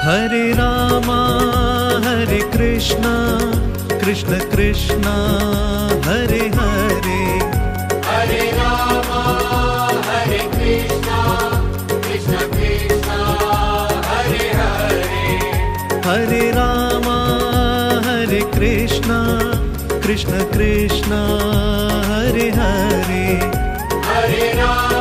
Hare Rama Hare Krishna Krishna Krishna Hare Hare, Hare Rama Hare Krishna Krishna Krishna Hare Hare, Hare Rama Hare Krishna Krishna Krishna Hare Hare, Hare Rama